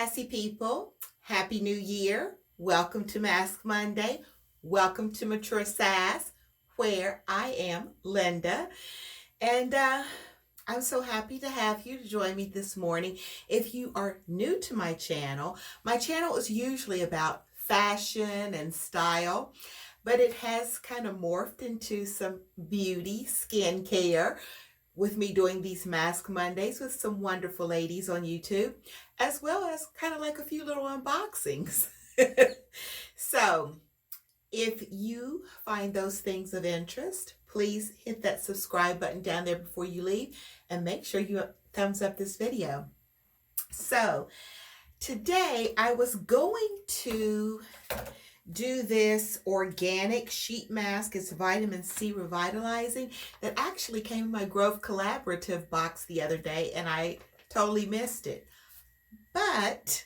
Sassy People. Happy New Year. Welcome to Mask Monday. Welcome to Mature Sass, where I am Linda. And I'm so happy to have you to join me this morning. If you are new to my channel is usually about fashion and style, but it has kind of morphed into some beauty, skincare, with me doing these Mask Mondays with some wonderful ladies on YouTube, as well as kind of like a few little unboxings. So, if you find those things of interest, please hit that subscribe button down there before you leave and make sure you thumbs up this video. So, today I was going to do this organic sheet mask. It's vitamin C revitalizing that actually came in my Grove Collaborative box the other day, and I totally missed it. But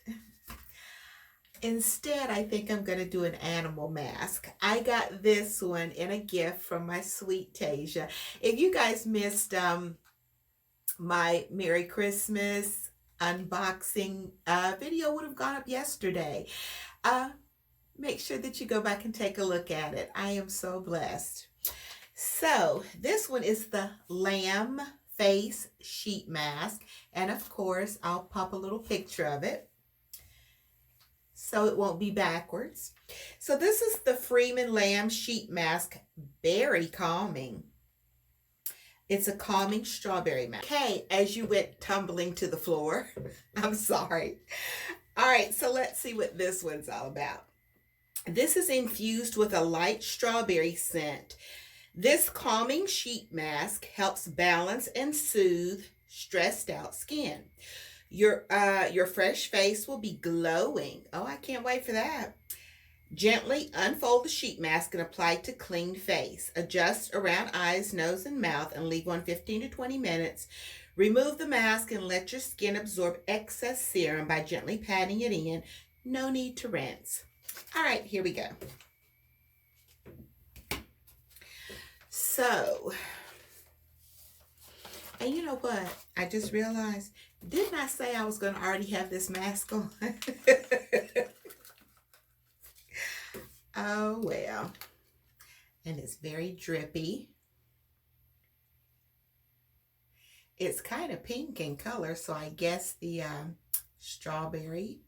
instead, I think I'm going to do an animal mask. I got this one in a gift from my sweet Tasia. If you guys missed my Merry Christmas unboxing video, would have gone up yesterday. Make sure that you go back and take a look at it. I am so blessed. So this one is the lamb face sheet mask. And of course, I'll pop a little picture of it so it won't be backwards. So this is the Freeman Lamb Sheet Mask. Very calming. It's a calming strawberry mask. Okay, as you went tumbling to the floor. I'm sorry. All right, so let's see what this one's all about. This is infused with a light strawberry scent. This calming sheet mask helps balance and soothe stressed out skin. Your fresh face will be glowing. Oh, I can't wait for that. Gently unfold the sheet mask and apply to clean face. Adjust around eyes, nose, and mouth and leave on 15 to 20 minutes. Remove the mask and let your skin absorb excess serum by gently patting it in. No need to rinse. All right, here we go. So, and you know what? I just realized, didn't I say I was going to already have this mask on? Oh, well. And it's very drippy. It's kind of pink in color, so I guess the strawberry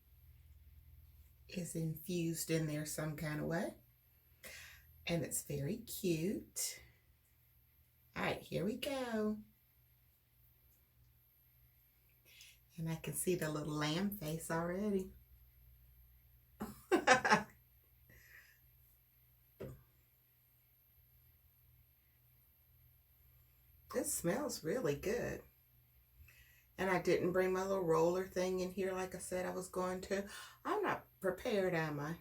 is infused in there some kind of way. And it's very cute. All right, here we go. And I can see the little lamb face already. This smells really good. And I didn't bring my little roller thing in here like I said I was going to. I'm not prepared, am I?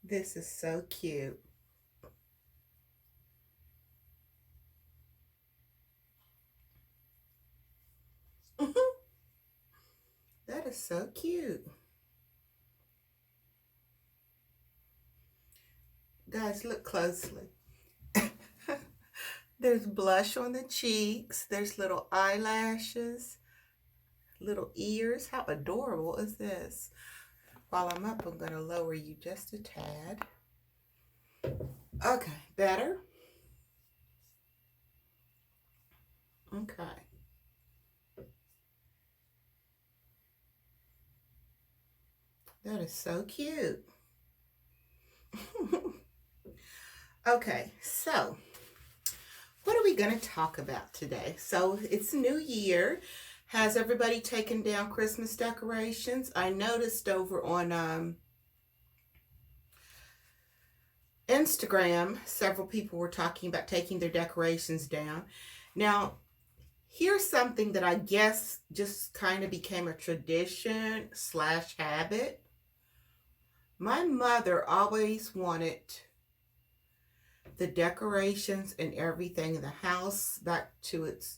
This is so cute. That is so cute. Guys, look closely. There's blush on the cheeks. There's little eyelashes, little ears. How adorable is this? While I'm up, I'm going to lower you just a tad. Okay, better? Okay. That is so cute. Okay, so what are we going to talk about today? So it's New Year. Has everybody taken down Christmas decorations? I noticed over on Instagram, several people were talking about taking their decorations down. Now, here's something that I guess just kind of became a tradition / habit. My mother always wanted the decorations and everything in the house back to its,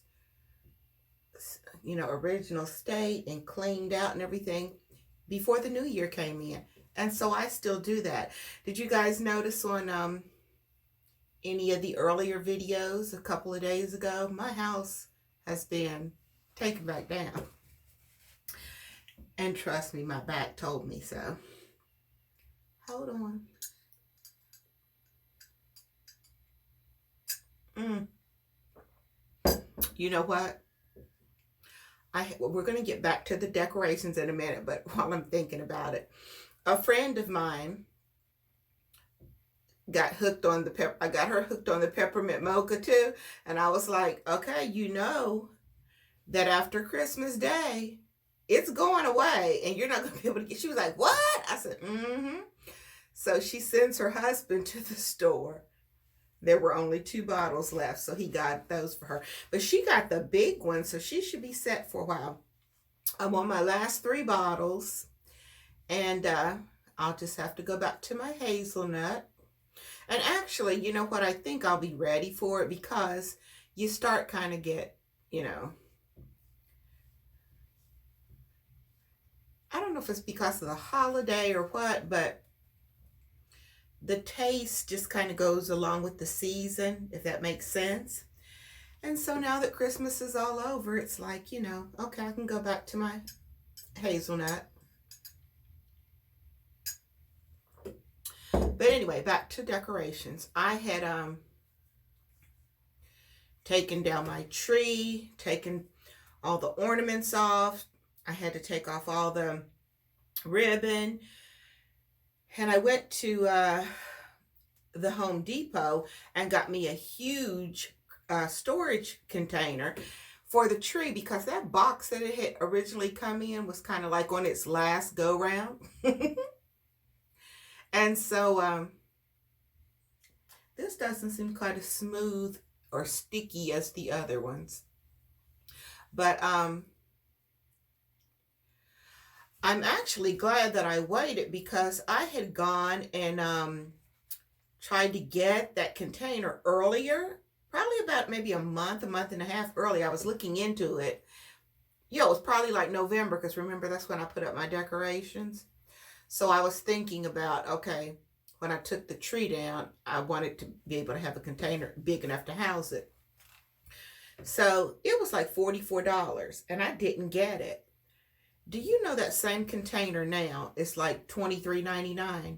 original state and cleaned out and everything before the new year came in. And so I still do that. Did you guys notice on any of the earlier videos a couple of days ago, my house has been taken back down. And trust me, my back told me so. Hold on. You know what? We're going to get back to the decorations in a minute, but while I'm thinking about it, a friend of mine got hooked on the I got her hooked on the peppermint mocha too, and I was like, okay, you know that after Christmas Day, it's going away, and you're not going to be able to get. She was like, what? I said, mm-hmm. So she sends her husband to the store. There were only 2 bottles left, so he got those for her. But she got the big one, so she should be set for a while. I'm on my last 3 bottles, and I'll just have to go back to my hazelnut. And actually, you know what? I think I'll be ready for it because you start kind of get, you know, I don't know if it's because of the holiday or what, but the taste just kind of goes along with the season, if that makes sense. And so now that Christmas is all over, it's like, you know, okay, I can go back to my hazelnut. But anyway, back to decorations. I had taken down my tree, taken all the ornaments off. I had to take off all the ribbon. And I went to the Home Depot and got me a huge storage container for the tree, because that box that it had originally come in was kind of like on its last go round. And so this doesn't seem quite as smooth or sticky as the other ones. But I'm actually glad that I waited, because I had gone and tried to get that container earlier, probably about maybe a month and a half early. I was looking into it. Yeah, it was probably like November, because remember, that's when I put up my decorations. So I was thinking about, okay, when I took the tree down, I wanted to be able to have a container big enough to house it. So it was like $44, and I didn't get it. Do you know that same container now is like $23.99?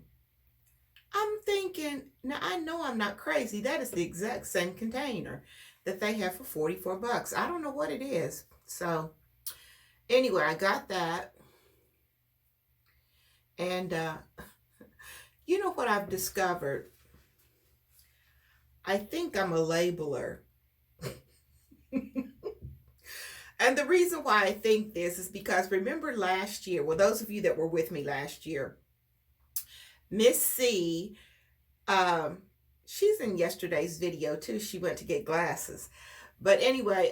I'm thinking, now I know I'm not crazy. That is the exact same container that they have for $44. I don't know what it is. So anyway, I got that. And you know what I've discovered? I think I'm a labeler. And the reason why I think this is because, remember last year, well, those of you that were with me last year, Miss C, she's in yesterday's video too. She went to get glasses. But anyway,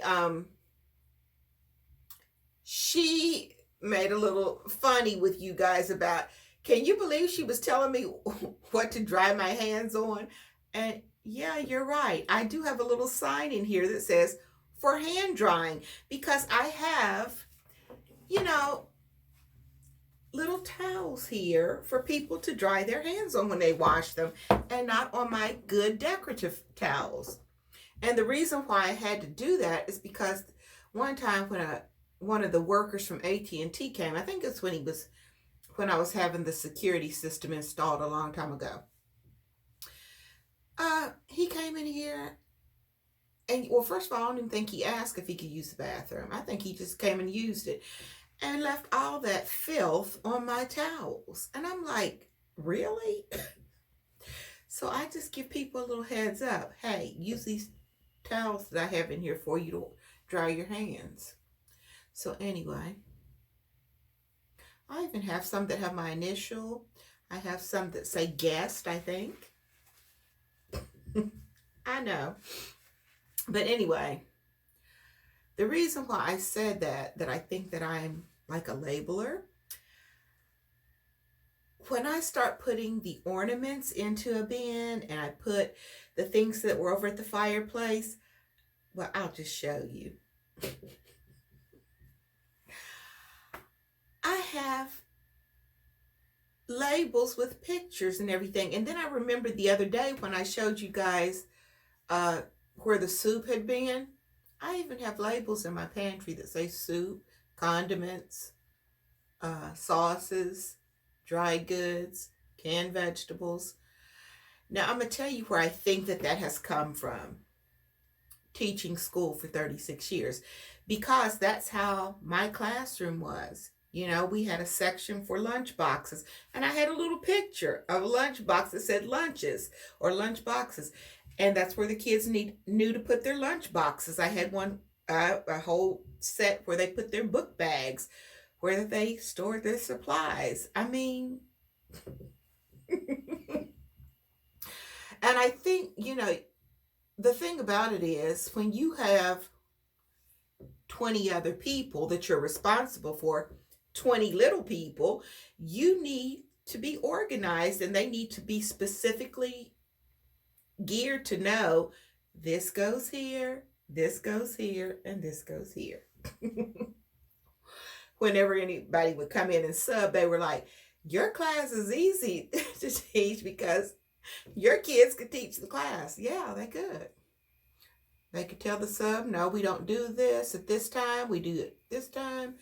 she made a little funny with you guys about, can you believe she was telling me what to dry my hands on? And yeah, you're right. I do have a little sign in here that says for hand drying, because I have, you know, little towels here for people to dry their hands on when they wash them, and not on my good decorative towels. And the reason why I had to do that is because one time when one of the workers from AT&T came, I think it's when I was having the security system installed a long time ago. He came in here, and well, first of all, I don't even think he asked if he could use the bathroom. I think he just came and used it and left all that filth on my towels. And I'm like, really? So I just give people a little heads up. Hey, use these towels that I have in here for you to dry your hands. So anyway, I even have some that have my initial. I have some that say guest, I think. I know. But anyway, the reason why I said that I think that I'm like a labeler, when I start putting the ornaments into a bin and I put the things that were over at the fireplace, well, I'll just show you. I have labels with pictures and everything. And then I remembered the other day when I showed you guys uh, where the soup had been. I even have labels in my pantry that say soup, condiments, sauces, dry goods, canned vegetables. Now, I'm going to tell you where I think that that has come from, teaching school for 36 years, because that's how my classroom was. You know, we had a section for lunch boxes, and I had a little picture of a lunch box that said lunches or lunch boxes, and that's where the kids knew to put their lunch boxes. I had one, a whole set where they put their book bags, where they stored their supplies. I mean, and I think, the thing about it is when you have 20 other people that you're responsible for, 20 little people, you need to be organized and they need to be specifically geared to know this goes here, this goes here, and this goes here. Whenever anybody would come in and sub, they were like, your class is easy to teach because your kids could teach the class. Yeah, they could. They could tell the sub, no, we don't do this at this time. We do it this time.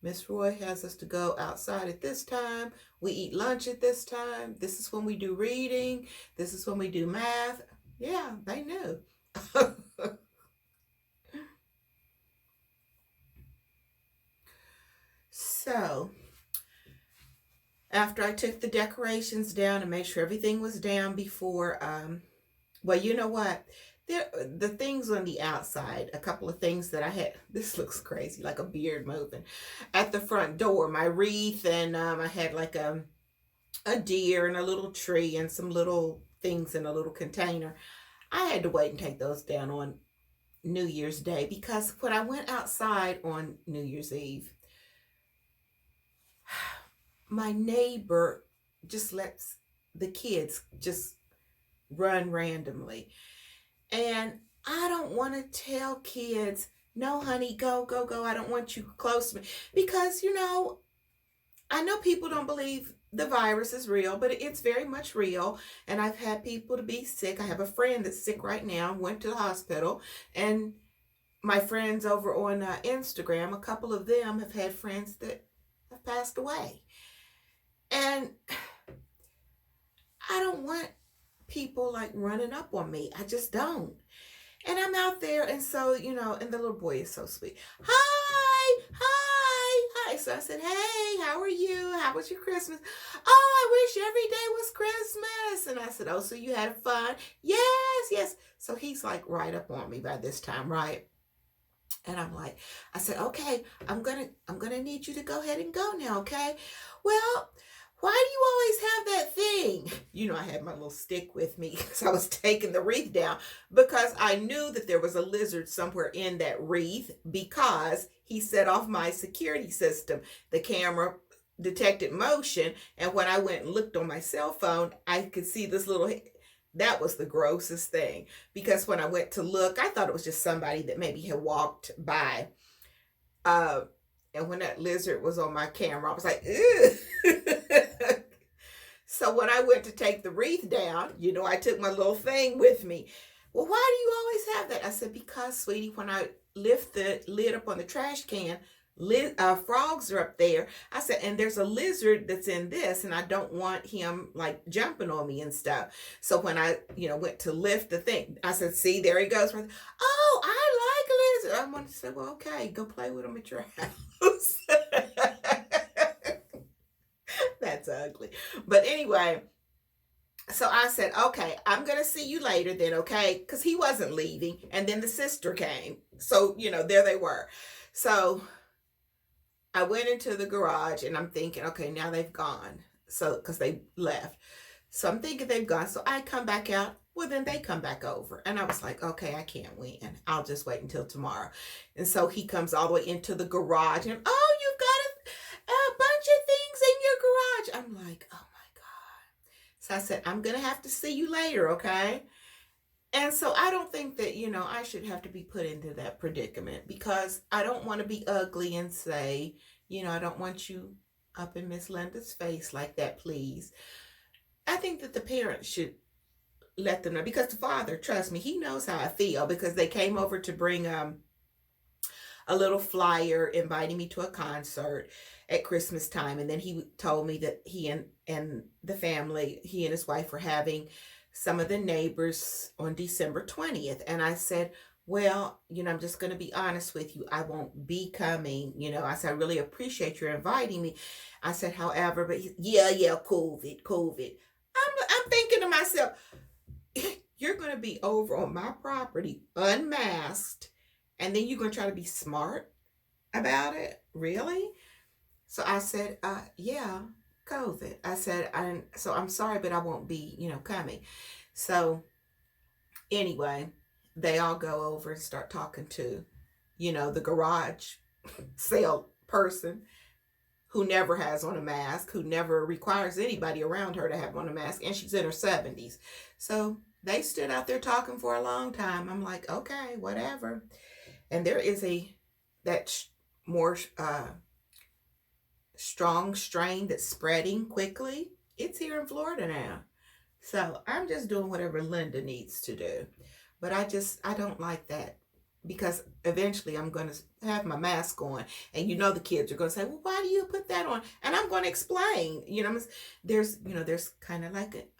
Miss Roy has us to go outside at this time. We eat lunch at this time. This is when we do reading. This is when we do math. Yeah, they knew. So, after I took the decorations down and made sure everything was down before, well, you know what? The things on the outside, a couple of things that I had, this looks crazy, like a beard moving. At the front door, my wreath, and I had like a deer and a little tree and some little things in a little container. I had to wait and take those down on New Year's Day because when I went outside on New Year's Eve, my neighbor just lets the kids just run randomly. And I don't want to tell kids, no, honey, go, go, go. I don't want you close to me. Because, I know people don't believe the virus is real, but it's very much real. And I've had people to be sick. I have a friend that's sick right now, went to the hospital. And my friends over on Instagram, a couple of them have had friends that have passed away. And I don't want people like running up on me. I just don't. And I'm out there, and so, and the little boy is so sweet. Hi, hi, hi. So I said, hey, how are you? How was your Christmas? Oh, I wish every day was Christmas. And I said, oh, so you had fun? Yes, yes. So he's like right up on me by this time, right? And I said, okay, I'm gonna need you to go ahead and go now, okay? Well, why do you always have that thing? I had my little stick with me because I was taking the wreath down because I knew that there was a lizard somewhere in that wreath because he set off my security system. The camera detected motion, and when I went and looked on my cell phone, I could see this little. That was the grossest thing because when I went to look, I thought it was just somebody that maybe had walked by. Uh, and when that lizard was on my camera, I was like, ew. So when I went to take the wreath down, I took my little thing with me. Well, why do you always have that? I said, because, sweetie, when I lift the lid up on the trash can, frogs are up there. I said, and there's a lizard that's in this, and I don't want him like jumping on me and stuff. So when I, went to lift the thing, I said, see, there he goes. Oh, I like lizards. I wanted to say, well, okay, go play with them at your house. That's ugly. But anyway, so I said, okay, I'm going to see you later then, okay? Because he wasn't leaving. And then the sister came. So, there they were. So I went into the garage and I'm thinking, okay, now they've gone. So, because they left. So I'm thinking they've gone. So I come back out. Well, then they come back over. And I was like, okay, I can't win. I'll just wait until tomorrow. And so he comes all the way into the garage and, oh, you've got a bunch of things in your garage. I'm like, oh my God. So I said, I'm going to have to see you later, okay? And so I don't think that, I should have to be put into that predicament because I don't want to be ugly and say, I don't want you up in Miss Linda's face like that, please. I think that the parents should let them know, because the father, trust me, he knows how I feel, because they came over to bring a little flyer inviting me to a concert at Christmas time. And then he told me that he and the family, he and his wife, were having some of the neighbors on December 20th. And I said, well, I'm just going to be honest with you. I won't be coming. I said, I really appreciate your inviting me. I said, however, but yeah, COVID. I'm thinking to myself, you're going to be over on my property unmasked, and then you're going to try to be smart about it? Really? So I said, yeah, COVID. I said, I'm sorry, but I won't be, coming. So anyway, they all go over and start talking to, the garage sale person, who never has on a mask, who never requires anybody around her to have on a mask, and she's in her 70s. So they stood out there talking for a long time. I'm like, okay, whatever. And there is that more strong strain that's spreading quickly. It's here in Florida now. So I'm just doing whatever Linda needs to do. But I don't like that, because eventually I'm going to have my mask on, and the kids are going to say, well, why do you put that on? And I'm going to explain. There's kind of like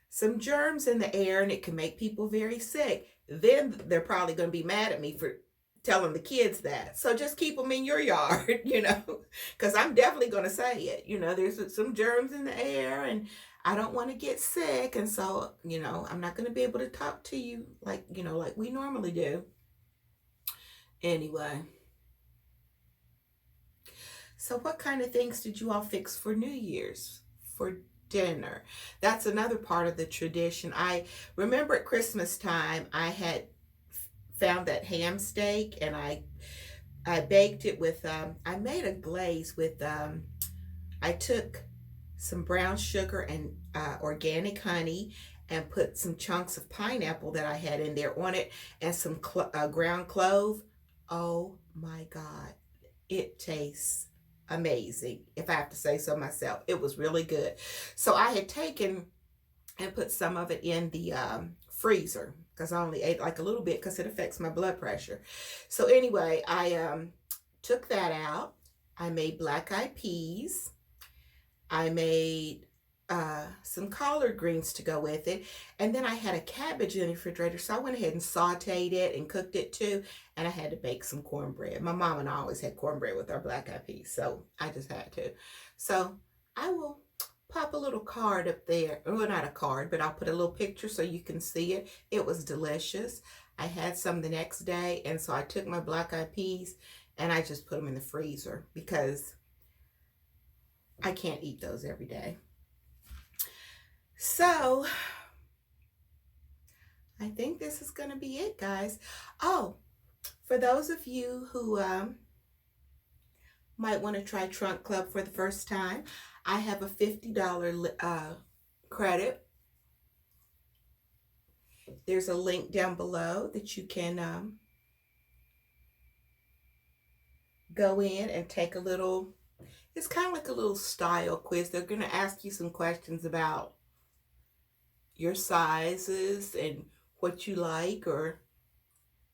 some germs in the air, and it can make people very sick. Then they're probably going to be mad at me for telling the kids that. So just keep them in your yard, because I'm definitely going to say it. There's some germs in the air, and I don't want to get sick. And so, I'm not going to be able to talk to you like we normally do. Anyway. So what kind of things did you all fix for New Year's for dinner? That's another part of the tradition. I remember at Christmas time, I had found that ham steak, and I baked it with I made a glaze with I took some brown sugar and organic honey, and put some chunks of pineapple that I had in there on it, and some ground clove. Oh my God, it tastes amazing, if I have to say so myself. It was really good. So I had taken and put some of it in the freezer, because I only ate like a little bit, because it affects my blood pressure. So anyway, I took that out. I made black eyed peas. I made some collard greens to go with it. And then I had a cabbage in the refrigerator, so I went ahead and sauteed it and cooked it too. And I had to bake some cornbread. My mom and I always had cornbread with our black eyed peas, so I just had to. So I will pop a little card up there. Well, not a card, but I'll put a little picture so you can see it. It was delicious. I had some the next day, and so I took my black eyed peas and I just put them in the freezer, because I can't eat those every day. So I think this is going to be it, guys. Oh, for those of you who might want to try Trunk Club for the first time, I have a $50 credit. There's a link down below that you can go in and take a little, it's kind of like a little style quiz. They're going to ask you some questions about your sizes and what you like, or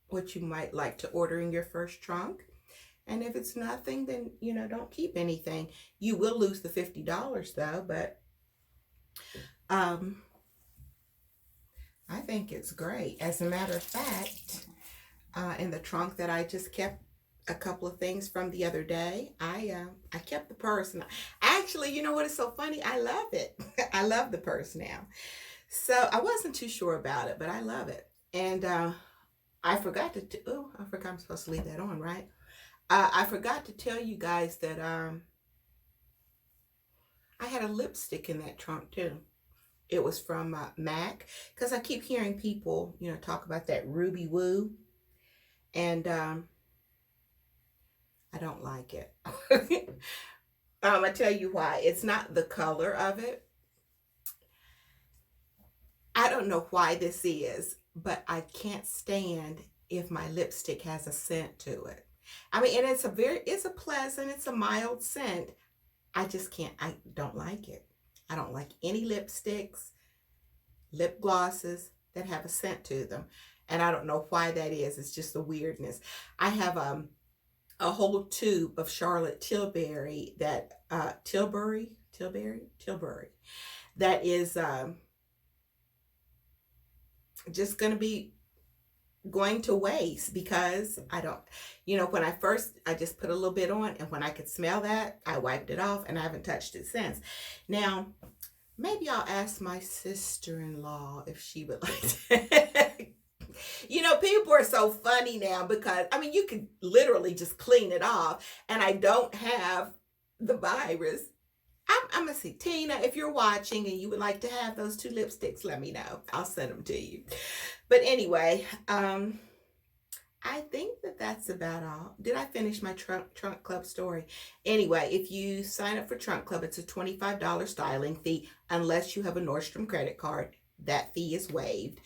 what you might like to order in your first trunk. And if it's nothing, then, don't keep anything. You will lose the $50 though, but I think it's great. As a matter of fact, in the trunk that I just kept a couple of things from the other day, I kept the purse. And actually, you know what is so funny? I love it. I love the purse now. So I wasn't too sure about it, but I love it. And I forgot to, I forgot I'm supposed to leave that on, right? I forgot to tell you guys that I had a lipstick in that trunk too. It was from MAC, because I keep hearing people, talk about that Ruby Woo. And I don't like it. I tell you why. It's not the color of it. I don't know why this is, but I can't stand if my lipstick has a scent to it. I mean, and it's a pleasant, it's a mild scent. I don't like it. I don't like any lipsticks lip glosses that have a scent to them. And I don't know why that is. It's just a weirdness. I have a whole tube of Charlotte Tilbury that Tilbury that is just going to be going to waste because I don't, when I just put a little bit on, and when I could smell that, I wiped it off and I haven't touched it since. Now, maybe I'll ask my sister-in-law if she would like to. People are so funny now because, I mean, you could literally just clean it off, and I don't have the virus. I'm going to see. Tina, if you're watching and you would like to have those 2 lipsticks, let me know. I'll send them to you. But anyway, I think that that's about all. Did I finish my Trunk Club story? Anyway, if you sign up for Trunk Club, it's a $25 styling fee unless you have a Nordstrom credit card. That fee is waived.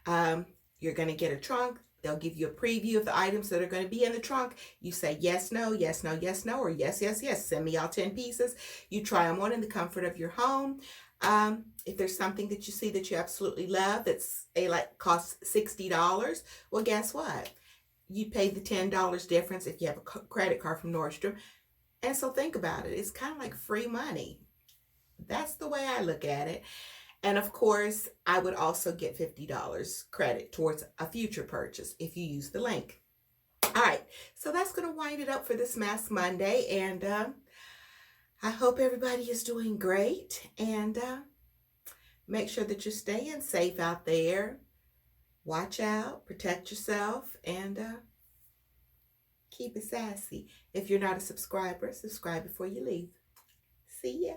You're going to get a trunk. They'll give you a preview of the items that are going to be in the trunk. You say yes, no, yes, no, yes, no, or yes, yes, yes. Send me all 10 pieces. You try them on in the comfort of your home. If there's something that you see that you absolutely love that's costs $60, well, guess what? You pay the $10 difference if you have a credit card from Nordstrom. And so think about it. It's kind of like free money. That's the way I look at it. And of course, I would also get $50 credit towards a future purchase if you use the link. All right, so that's going to wind it up for this Mask Monday. And I hope everybody is doing great. And make sure that you're staying safe out there. Watch out, protect yourself, and keep it sassy. If you're not a subscriber, subscribe before you leave. See ya.